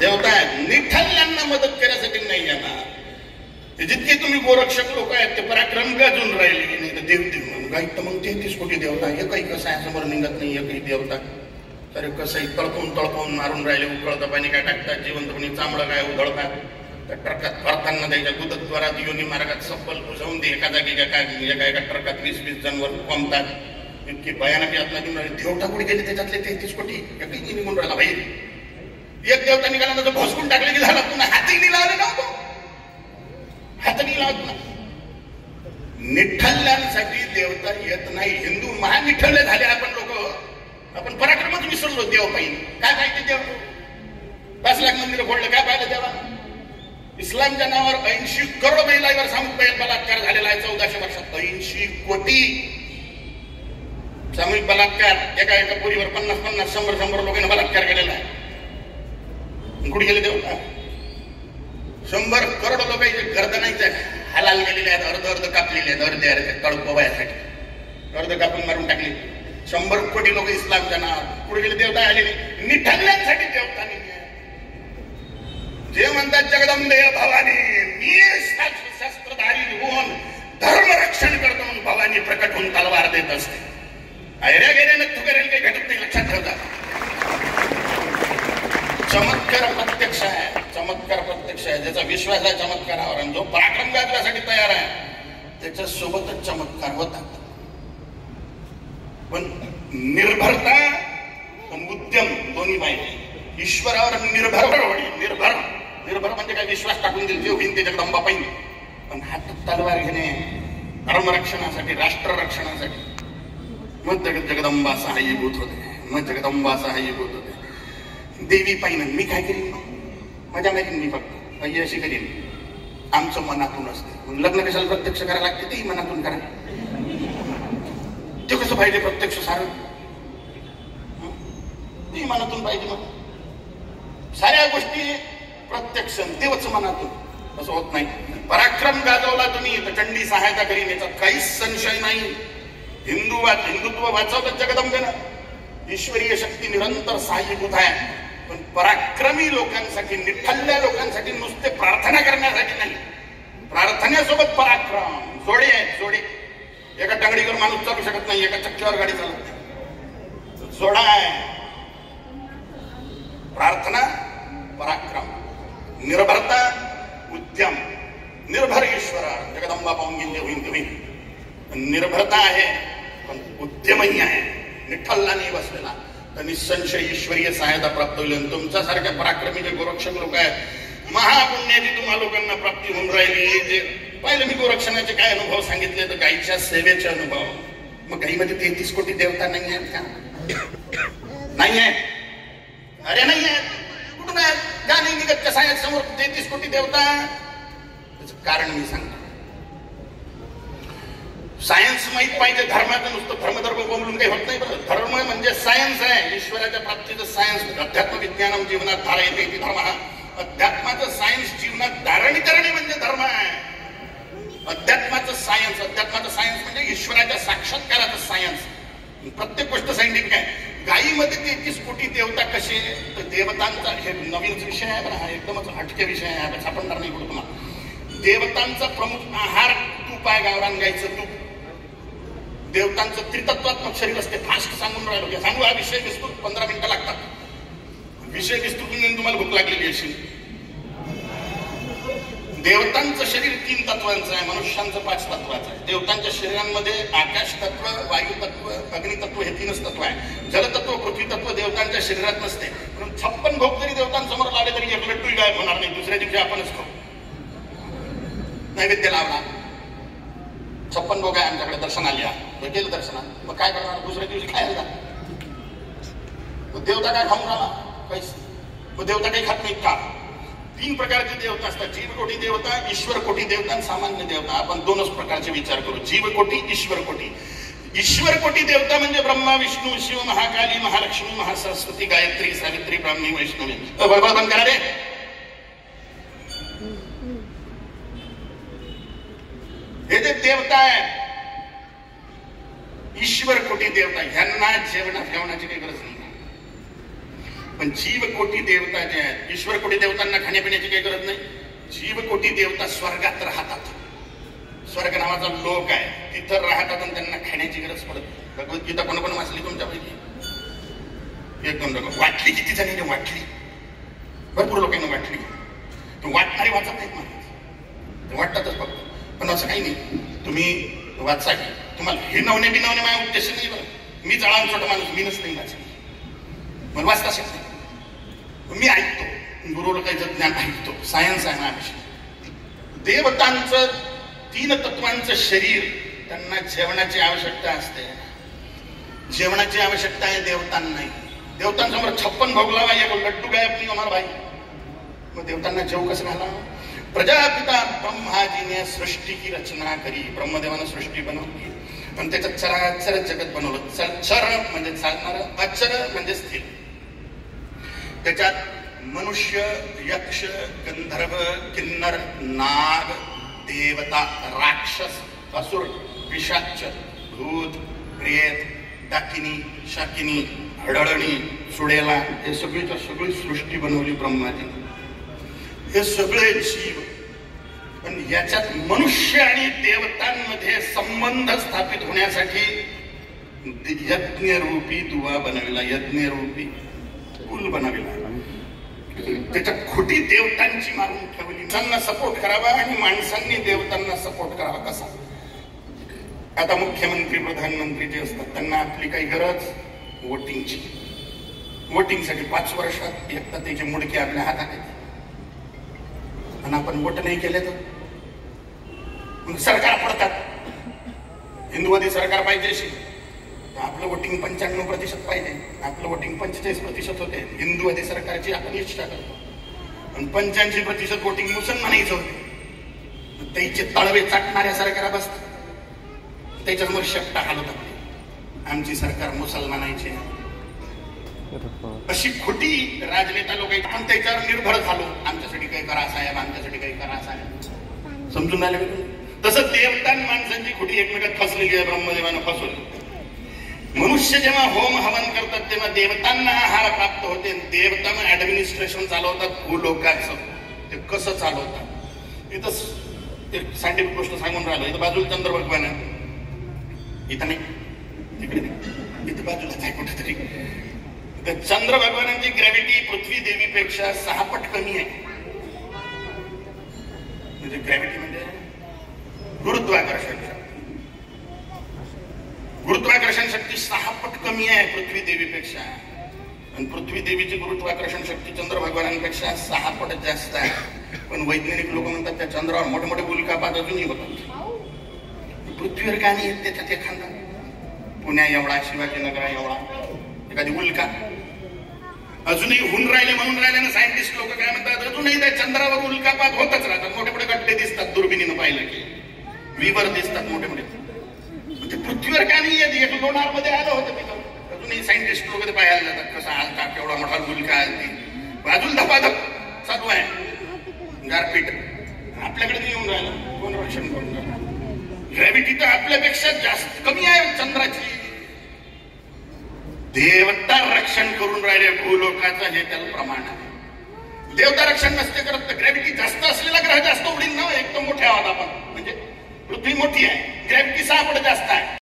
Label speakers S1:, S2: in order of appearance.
S1: देवता आहेत, निठल्ल्यांना मदत करण्यासाठी नाही येणार. जितके तुम्ही गोरक्षक लोक आहेत ते पराक्रम गाजून राहिले की नाही तर देव देव गाईत तर मग 33 कोटी देवता. एकही कसं आहे समोर निघत नाही एकही देवता. तर कसंही तळपून मारून राहिले. उकळतं पाणी काय टाकतात, जिवंतपणी चांबळं काय उधळतात, त्या ट्रकात भरताना त्याच्या गुदद्वारात योनी मार्गात सप्पल घुसवून दे एका जागी एका ट्रकात 20-20 जणवर कोंबतात. इतकी भयानक यातना घेऊन राहिले. देवता कुठे गेले त्याच्यातले 33 कोटी एकही निघून राहिला भाई. एक देवता निघाल्यानंतर भोसकून टाकले की झाला. पुन्हा हाती लावले नव्हतो, हातणी लावत नाही. निठल्ल्यांसाठी देवता येत नाही. हिंदू महानिठल्ले झाले आपण लोक. आपण पराक्रमच विसरलो देव पाहिजे. काय पाहिजे देव? 5 लाख मंदिर फोडलं, काय पाहिलं देवा? इस्लामच्या नावावर 80 करोड महिलांवर सामूहिक बलात्कार झालेला आहे 1400 वर्षात. 80 कोटी सामूहिक बलात्कार. एका पोरीवर 50-50, 100-100 लोकांना बलात्कार केलेला आहे. कुठे गेले देवता? 100 करोड लोकांचे गर्दनाचे हलाल गेलेले आहेत, अर्ध कापलेले आहेत, अर्धे तळपोबायासाठी अर्ध कापून मारून टाकले. 100 कोटी लोक इस्लामच्या नावावर. कुठे गेले देवता? आलेले निठल्ल्यांसाठी देवता नाही. जे म्हणतात जगदंबे भवानी, मी शस्त्रधारी होऊन धर्मरक्षण करतो म्हणून भवानी प्रकट होऊन तलवार देत असते. ऐऱ्या गेल्यानं तू करेल काही घटत नाही, लक्षात ठेवता. चमत्कार प्रत्यक्ष आहे, चमत्कार प्रत्यक्ष आहे. ज्याचा विश्वास आहे चमत्कारावर आणि जो पराक्रम गाजवासाठी तयार आहे त्याच्या सोबतच चमत्कार होतात. पण निर्भरता पण उद्यम दोन्ही पाहिजे. ईश्वरावर निर्भर म्हणजे काय? विश्वास टाकून दिल जे होईल ते जगदंबा पाहिजे. पण हातात तलवार घेणे धर्मरक्षणासाठी, राष्ट्र रक्षणासाठी, मग जगदंबा सहाय्यभूत होते. देवी पाहिजे. मी काय करीन? मजा माहिती मी फक्त पाहिजे अशी करीन. आमचं मनातून असते. लग्न कशाला प्रत्यक्ष करायला लागते? तेही मनातून करा. ते कसं पाहिजे प्रत्यक्ष सारं? तेही मनातून पाहिजे. मग साऱ्या गोष्टी प्रत्यक्ष तेवच मनातून. असं होत नाही. पराक्रम गाजवला तुम्ही तर चंडी सहायता करीन, याचा काहीच संशय नाही. हिंदुत्व वाचवतं जगदंबेनं. ईश्वरीय शक्ती निरंतर सहाय्यभूत आहे. पण पराक्रमी लोकांसाठी, निठल्ल्या लोकांसाठी नुसते प्रार्थना करण्यासाठी नाही. प्रार्थनेसोबत पराक्रम जोडे आहेत, जोडे. एका टांगडीवर माणूस चालू शकत नाही, एका चक्क्यावर गाडी चालत नाही. जोडा आहे. प्रार्थना, पराक्रम, निर्भरता, उद्यम. निर्भर ईश्वरा जगदंबा पाहून गेले होईल. निर्भरता आहे पण उद्यमही आहे. निठल्ला नाही बसलेला तर निसंशय ईश्वरीय सहायता प्राप्त होईल. तुमच्यासारख्या पराक्रमी जे गोरक्षक लोक आहेत, महापुण्याची तुम्हा लोकांना प्राप्ती होऊन राहिली. जे पाहिलं मी गोरक्षणाचे काय अनुभव सांगितले तर गाईच्या सेवेचे अनुभव. मग गाईमध्ये 33 कोटी देवता नाही आहेत का? नाही आहेत. अरे नाही आहेत. कुठून आहेत? का नाही निघत? कसं आहे समोर 33 कोटी देवता? त्याचं कारण मी सांगतो. सायन्स माहित पाहिजे. धर्माचं नुसतं धर्मधर्म बोलून काही होत नाही. बरं, धर्म म्हणजे सायन्स आहे. ईश्वराच्या प्राप्तीचं सायन्स. अध्यात्म विज्ञानम जीवनात धारयते इति धर्म. अध्यात्माचं सायन्स जीवनात धारण करणे म्हणजे धर्म आहे. अध्यात्माचं सायन्स म्हणजे ईश्वराच्या साक्षात्काराचं सायन्स. प्रत्येक गोष्ट सायंटिफिक आहे. गायीमध्ये 33 कोटी देवता कसे? तर देवतांचा, हे नवीन विषय आहे बरं, हा एकदमच हटके विषय आहे, सापडणार नाही कुठं तुम्हाला. देवतांचा प्रमुख आहार तूप आहे, गावरान गायचं तूप. देवतांचं त्रितत्वात्मक शरीर असते. फास्ट सांगून राहिलो, सांगू हा विषय विस्तृत 15 मिनिटं लागतात. विषय विस्तृत तुम्हाला भूक लागलेली अशी. देवतांचं शरीर 3 तत्वांचं आहे, मनुष्यांचं 5 तत्वाचं आहे. देवतांच्या शरीरांमध्ये आकाश तत्व, वायू तत्व, अग्नितत्व हे 3च तत्व आहे. जलतत्व, पृथ्वी तत्व देवतांच्या शरीरात नसते. म्हणून 56 भोग जरी देवतांसमोर लावले तरी एक लड्डूही गायब होणार नाही. दुसऱ्या दिवशी आपणच खाऊ. नैवेद्य लावला, 56 भोग आहे आमच्याकडे, दर्शनाला या. केलं दर्शनात, मग काय करणार? दुसऱ्या दिवशी खायला. देवता काय खाऊन राहिला? काहीच. मग देवता काही खात नाहीत का? 3 प्रकारचे देवता असतात. जीवकोटी देवता, ईश्वर कोटी देवता आणि सामान्य देवता. आपण 2च प्रकारचे विचार करू, जीवकोटी, ईश्वर कोटी. ईश्वर कोटी देवता म्हणजे ब्रह्मा, विष्णू, शिव, महाकाली, महालक्ष्मी, महासरस्वती, गायत्री, सावित्री, ब्राह्मी, वैष्णवी. बंद करा रे. हे जे देवता आहे ईश्वर कोटी देवता, ह्यांना जेवणाची काही गरज नाही. पण जीवकोटी देवता जे आहेत, ईश्वर कोटी देवतांना खाण्यापिण्याची काही गरज नाही. जीवकोटी देवता स्वर्गात राहतात. स्वर्ग नावाचा लोक आहे, तिथं राहतात आणि त्यांना खाण्याची गरज पडत. भगवद्गीता कोण कोण वाचली तुमच्यापैकी? एक दोन लोक वाटली. किती जणी वाटली? भरपूर लोकांना वाटली. वाटणारे वाचत नाहीत म्हणतात, वाटतातच फक्त. पण असं काही नाही, तुम्ही वाचा की. तुम्हाला हे नवणे बिनवणे माझ्या उद्देश नाही बरं. मी जळान छोटा माणूस, मीनच नाही वाचत, मला वाचता शकते. मी ऐकतो, गुरु लोकांचं ज्ञान ऐकतो. सायन्स आहे माझ्याविषयी. देवतांचं 3 तत्वांचं शरीर, त्यांना जेवणाची आवश्यकता असते. जेवणाची आवश्यकता आहे, देवतांना नाही. देवतांसमोर 56 भोग लावा, एक लड्डू गायब नहीं हमारा भाई. मग देवतांना जेव कसं घाला? प्रजापिता ब्रह्माजीने सृष्टी की रचना करी. ब्रह्मदेवानं सृष्टी बनवली आणि त्याच्यात चराचर जगत बनवलं. चर म्हणजे चालणार, अचर म्हणजे स्थिर. त्याच्यात मनुष्य, यक्ष, गंधर्व, किन्नर, नाग, देवता, राक्षस, असुर, पिशाच, भूत, प्रेत, डाकिनी, शाकिनी, हडळणी, सुडेला, हे सगळीच्या सगळी सृष्टी बनवली ब्रह्माजीने. हे सगळे जीव. पण याच्यात मनुष्य आणि देवतांमध्ये संबंध स्थापित होण्यासाठी यज्ञरूपी दुवा बनविला, यज्ञरूपी पूल बनविला. त्याच्यात खोटी देवतांची मारून ठेवली. माणसांना सपोर्ट करावा आणि माणसांनी देवतांना सपोर्ट करावा. कसा? आता मुख्यमंत्री, प्रधानमंत्री जे असतात, त्यांना आपली काही गरज वोटिंगची. वोटिंगसाठी 5 वर्षात एकदा त्याचे मुडके आपल्या हातात येते आणि आपण वोट नाही केले तर मग सरकार पडतात. हिंदुवादी सरकार पाहिजे असेल तर आपलं वोटिंग 95% पाहिजे. आपलं वोटिंग 45% होते. हिंदुवादी सरकारची आपण इच्छा करतो. आणि 85% वोटिंग मुसलमानांचं होते. त्याचे तळवे चाटणाऱ्या सरकार बसतात, त्याच्यासमोर शेपटा घालत आपली. आमची सरकार मुसलमानांची. अशी खोटी राजनेता लोक आहेत. आपण त्याच्यावर निर्भर झालो. आमच्यासाठी काही करा साहेब, आमच्यासाठी काही करा साहेब. समजून आले? तसं देवतां माणसांची खोटी एकमेकात फसलेली आहे. ब्रह्मदेवानं फसवली. मनुष्य जेव्हा होम हवन करतात तेव्हा देवतांना आहार प्राप्त होते. देवतांना ऍडमिनिस्ट्रेशन चालवतात भूलोकाचं. ते कसं चालवतात? इथं एक सायंटिफिक गोष्ट सांगून राहिलो. इथं बाजूला चंद्र भगवान आहे. इथं नाही, तिकडे नाही, इथं बाजूलाच आहे कुठेतरी. चंद्र भगवानांची ग्रॅव्हिटी पृथ्वी देवीपेक्षा 6 पट कमी आहे. म्हणजे ग्रॅव्हिटी म्हणजे गुरुत्वाकर्षण शक्ती. गुरुत्वाकर्षण शक्ती 6 पट कमी आहे पृथ्वी देवीपेक्षा. आणि पृथ्वी देवीची गुरुत्वाकर्षण शक्ती चंद्र भगवानांपेक्षा 6 पट जास्त आहे. पण वैज्ञानिक लोक म्हणतात त्या चंद्रावर मोठे मोठे उल्कापात अजूनही होतात. पृथ्वीवर का नाही येत? त्याच्यात एखादा पुण्या एवढा, शिवाजीनगर एवढा एखादी उल्का अजूनही होऊन राहिले. म्हणून राहिले ना सायंटिस्ट लोक काय म्हणतात, अजूनही त्या चंद्रावर उल्कापात होतच राहतात. मोठे मोठे गड्डे दिसतात दुर्बिणीनं पाहिलं की, विवर दिसतात मोठे मोठे. म्हणजे पृथ्वीवर का नाही येत? एक लोणार मध्ये आलं होतं तिथं. अजूनही सायंटिस्ट लोक ते पाहायला जातात कसा आलता, केवढा मोठा उल्का आलती. बाजूला धपाधप चालू आहे गारपीट. आपल्याकडे नाही येऊन राहिलं. कोण रक्षण करून राहिलं? ग्रॅव्हिटी तर आपल्यापेक्षा जास्त कमी आहे चंद्राची. देवता रक्षण करून राहिले भूलोकाचं, हे त्याला प्रमाण आहे. देवता रक्षण नसते करत तर ग्रॅव्हिटी जास्त असलेला ग्रह जास्त उडील ना. एक तर मोठ्या आहोत आपण, म्हणजे पृथ्वी मोठी आहे, ग्रॅव्हिटी 6 पट जास्त आहे.